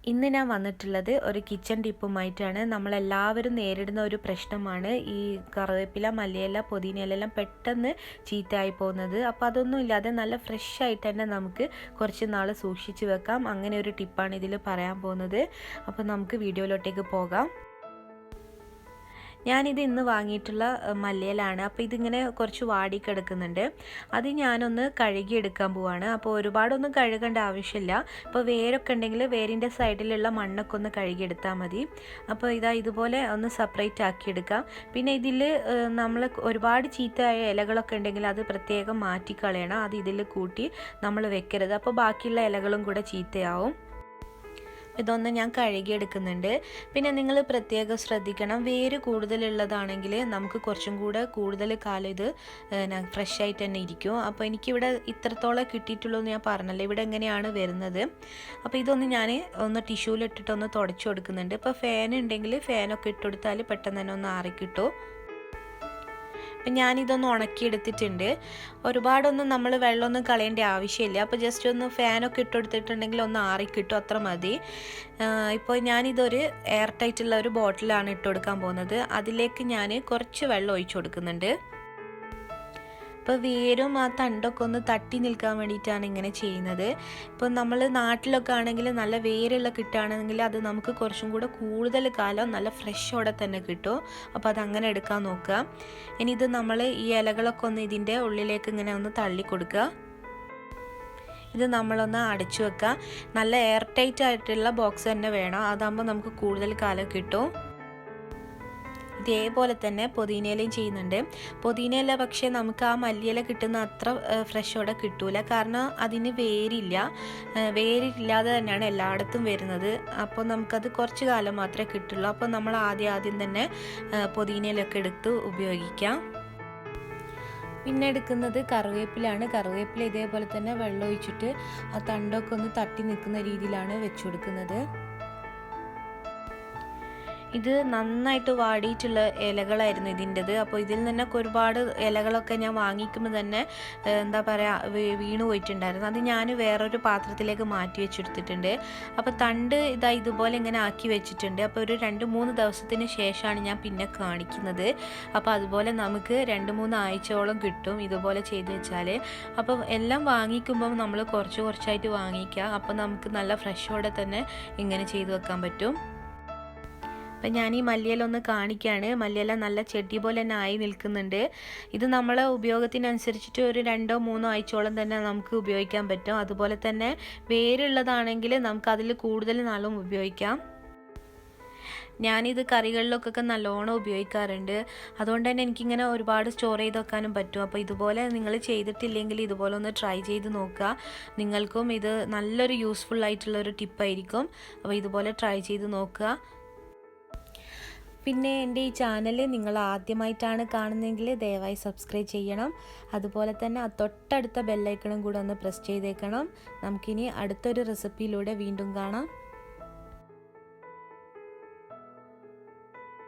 ഇന്ന് ഞാൻ വന്നിട്ടുള്ളത് ഒരു കിച്ചൺ ടിപ്പുമായിട്ടാണ്. നമ്മളെല്ലാവരും നേരിടുന്ന ഒരു പ്രശ്നമാണ് ഈ കറിവേപ്പില, മല്ലിയില, പുതിനയിലെല്ലാം പെട്ടെന്ന് ചീത്തയായി പോകുന്നത്. അപ്പോൾ അതൊന്നും ഇല്ലാതെ നല്ല ഫ്രഷ് ആയിട്ട് തന്നെ നമുക്ക് കുറച്ച് നാൾ സൂക്ഷിച്ച് വെക്കാം. അങ്ങനെ ഒരു ടിപ്പാണ് ഇതിൽ പറയാൻ പോകുന്നത്. അപ്പോൾ നമുക്ക് വീഡിയോയിലോട്ടേക്ക് പോകാം. ഞാനിത് ഇന്ന് വാങ്ങിയിട്ടുള്ള മല്ലിയിലാണ്. അപ്പോൾ ഇതിങ്ങനെ കുറച്ച് വാടിക്കിടക്കുന്നുണ്ട്. അത് ഞാനൊന്ന് കഴുകിയെടുക്കാൻ പോവാണ്. അപ്പോൾ ഒരുപാടൊന്നും കഴുകേണ്ട ആവശ്യമില്ല. ഇപ്പോൾ വേരൊക്കെ ഉണ്ടെങ്കിൽ വേരിൻ്റെ സൈഡിലുള്ള മണ്ണൊക്കെ ഒന്ന് കഴുകിയെടുത്താൽ മതി. അപ്പോൾ ഇതുപോലെ ഒന്ന് സെപ്പറേറ്റ് ആക്കിയെടുക്കാം. പിന്നെ ഇതിൽ നമ്മൾ ഒരുപാട് ചീത്തയായ ഇലകളൊക്കെ ഉണ്ടെങ്കിൽ അത് പ്രത്യേകം മാറ്റിക്കളയണം. അത് ഇതിൽ കൂട്ടി നമ്മൾ വെക്കരുത്. അപ്പോൾ ബാക്കിയുള്ള ഇലകളും കൂടെ ചീത്തയാവും. ഇതൊന്ന് ഞാൻ കഴുകിയെടുക്കുന്നുണ്ട്. പിന്നെ നിങ്ങൾ പ്രത്യേകം ശ്രദ്ധിക്കണം, വേര് കൂടുതലുള്ളതാണെങ്കിൽ നമുക്ക് കുറച്ചും കൂടെ കൂടുതൽ കാലം ഇത് ഫ്രഷ് ആയിട്ട് തന്നെ ഇരിക്കും. അപ്പോൾ എനിക്കിവിടെ ഇത്രത്തോളം കിട്ടിയിട്ടുള്ളൂ എന്ന് ഞാൻ പറഞ്ഞല്ലോ. ഇവിടെ എങ്ങനെയാണ് വരുന്നത്. അപ്പോൾ ഇതൊന്ന് ഞാൻ ഒന്ന് ടിഷ്യൂലിട്ടിട്ടൊന്ന് തുടച്ചു കൊടുക്കുന്നുണ്ട്. ഇപ്പോൾ ഫാൻ ഉണ്ടെങ്കിൽ ഫാനൊക്കെ ഇട്ടുകൊടുത്താൽ പെട്ടെന്ന് തന്നെ ഒന്ന് ആറിക്കിട്ടും. അപ്പം ഞാനിതൊന്ന് ഉണക്കിയെടുത്തിട്ടുണ്ട്. ഒരുപാടൊന്നും നമ്മൾ വെള്ളമൊന്നും കളയേണ്ട ആവശ്യമില്ല. അപ്പോൾ ജസ്റ്റ് ഒന്ന് ഫാനൊക്കെ ഇട്ടുകൊടുത്തിട്ടുണ്ടെങ്കിൽ ഒന്ന് ആറിക്കിട്ടും, അത്ര മതി. ഇപ്പോൾ ഞാനിതൊരു എയർ ടൈറ്റുള്ള ഒരു ബോട്ടിലാണ് ഇട്ട് കൊടുക്കാൻ പോകുന്നത്. അതിലേക്ക് ഞാൻ കുറച്ച് വെള്ളം ഒഴിച്ചു കൊടുക്കുന്നുണ്ട്. ഇപ്പോൾ വേരും ആ തണ്ടൊക്കെ ഒന്ന് തട്ടി നിൽക്കാൻ വേണ്ടിയിട്ടാണ് ഇങ്ങനെ ചെയ്യുന്നത്. ഇപ്പോൾ നമ്മൾ നാട്ടിലൊക്കെ ആണെങ്കിൽ നല്ല വേരുള്ള കിട്ടുകയാണെങ്കിൽ അത് നമുക്ക് കുറച്ചും കൂടെ കൂടുതൽ കാലം നല്ല ഫ്രഷോടെ തന്നെ കിട്ടും. അപ്പോൾ അതങ്ങനെ എടുക്കാൻ നോക്കുക. ഇനി ഇത് നമ്മൾ ഈ ഇലകളൊക്കെ ഒന്ന് ഇതിൻ്റെ ഉള്ളിലേക്ക് ഇങ്ങനെ ഒന്ന് തള്ളി കൊടുക്കുക. ഇത് നമ്മളൊന്ന് അടച്ചു വെക്കുക. നല്ല എയർ ടൈറ്റ് ആയിട്ടുള്ള ബോക്സ് തന്നെ വേണം. അതാകുമ്പോൾ നമുക്ക് കൂടുതൽ കാലം കിട്ടും. ഇതേപോലെ തന്നെ പുതിനയിലയും ചെയ്യുന്നുണ്ട്. പുതിനയില പക്ഷേ നമുക്ക് ആ മല്ലിയില കിട്ടുന്ന അത്ര ഫ്രഷോടെ കിട്ടൂല. കാരണം അതിന് വേരില്ലാതെ തന്നെയാണ് എല്ലായിടത്തും വരുന്നത്. അപ്പോൾ നമുക്കത് കുറച്ച് കാലം മാത്രമേ കിട്ടുള്ളൂ. അപ്പോൾ നമ്മൾ ആദ്യം തന്നെ പുതിനയിലൊക്കെ എടുത്ത് ഉപയോഗിക്കാം. പിന്നെ എടുക്കുന്നത് കറിവേപ്പിലാണ്. കറിവേപ്പില ഇതേപോലെ തന്നെ വെള്ളം ഒഴിച്ചിട്ട് ആ തണ്ടൊക്കെ ഒന്ന് തട്ടി നിൽക്കുന്ന രീതിയിലാണ് വെച്ചു കൊടുക്കുന്നത്. ഇത് നന്നായിട്ട് വാടിയിട്ടുള്ള ഇലകളായിരുന്നു ഇതിൻ്റെത്. അപ്പോൾ ഇതിൽ നിന്നൊക്കെ ഒരുപാട് ഇലകളൊക്കെ ഞാൻ വാങ്ങിക്കുമ്പോൾ തന്നെ എന്താ പറയുക വീണു പോയിട്ടുണ്ടായിരുന്നു. അത് ഞാൻ വേറൊരു പാത്രത്തിലേക്ക് മാറ്റി വെച്ചെടുത്തിട്ടുണ്ട്. അപ്പോൾ തണ്ട് ഇതുപോലെ ഇങ്ങനെ ആക്കി വെച്ചിട്ടുണ്ട്. അപ്പോൾ ഒരു 2-3 ദിവസത്തിന് ശേഷമാണ് ഞാൻ പിന്നെ കാണിക്കുന്നത്. അപ്പോൾ അതുപോലെ നമുക്ക് 2-3 ആഴ്ചയോളം കിട്ടും ഇതുപോലെ ചെയ്ത് വെച്ചാൽ. അപ്പോൾ എല്ലാം വാങ്ങിക്കുമ്പം നമ്മൾ കുറച്ചായിട്ട് വാങ്ങിക്കുക. അപ്പോൾ നമുക്ക് നല്ല ഫ്രഷോടെ തന്നെ ഇങ്ങനെ ചെയ്ത് വെക്കാൻ പറ്റും. അപ്പം ഞാൻ ഈ മല്ലിയില ഒന്ന് കാണിക്കുകയാണ്. മല്ലിയില നല്ല ചെടി പോലെ തന്നെ ആയി നിൽക്കുന്നുണ്ട്. ഇത് നമ്മളെ ഉപയോഗത്തിനനുസരിച്ചിട്ട് ഒരു 2-3 ആഴ്ചയോളം തന്നെ നമുക്ക് ഉപയോഗിക്കാൻ പറ്റും. അതുപോലെ തന്നെ വേരുള്ളതാണെങ്കിൽ നമുക്ക് അതിൽ കൂടുതൽ നാളും ഉപയോഗിക്കാം. ഞാനിത് കറികളിലൊക്കെ നല്ലോണം ഉപയോഗിക്കാറുണ്ട്. അതുകൊണ്ട് തന്നെ എനിക്കിങ്ങനെ ഒരുപാട് സ്റ്റോർ ചെയ്ത് വെക്കാനും പറ്റും. അപ്പോൾ ഇതുപോലെ നിങ്ങൾ ചെയ്തിട്ടില്ലെങ്കിൽ ഇതുപോലെ ഒന്ന് ട്രൈ ചെയ്ത് നോക്കുക. നിങ്ങൾക്കും ഇത് നല്ലൊരു യൂസ്ഫുൾ ആയിട്ടുള്ളൊരു ടിപ്പായിരിക്കും. അപ്പോൾ ഇതുപോലെ ട്രൈ ചെയ്ത് നോക്കുക. പിന്നെ എൻ്റെ ഈ ചാനൽ നിങ്ങൾ ആദ്യമായിട്ടാണ് കാണുന്നതെങ്കിൽ ദയവായി സബ്സ്ക്രൈബ് ചെയ്യണം. അതുപോലെ തന്നെ തൊട്ടടുത്ത ബെല്ലൈക്കണും കൂടെ ഒന്ന് പ്രസ് ചെയ്തേക്കണം. നമുക്കിനി അടുത്തൊരു റെസിപ്പിയിലൂടെ വീണ്ടും കാണാം.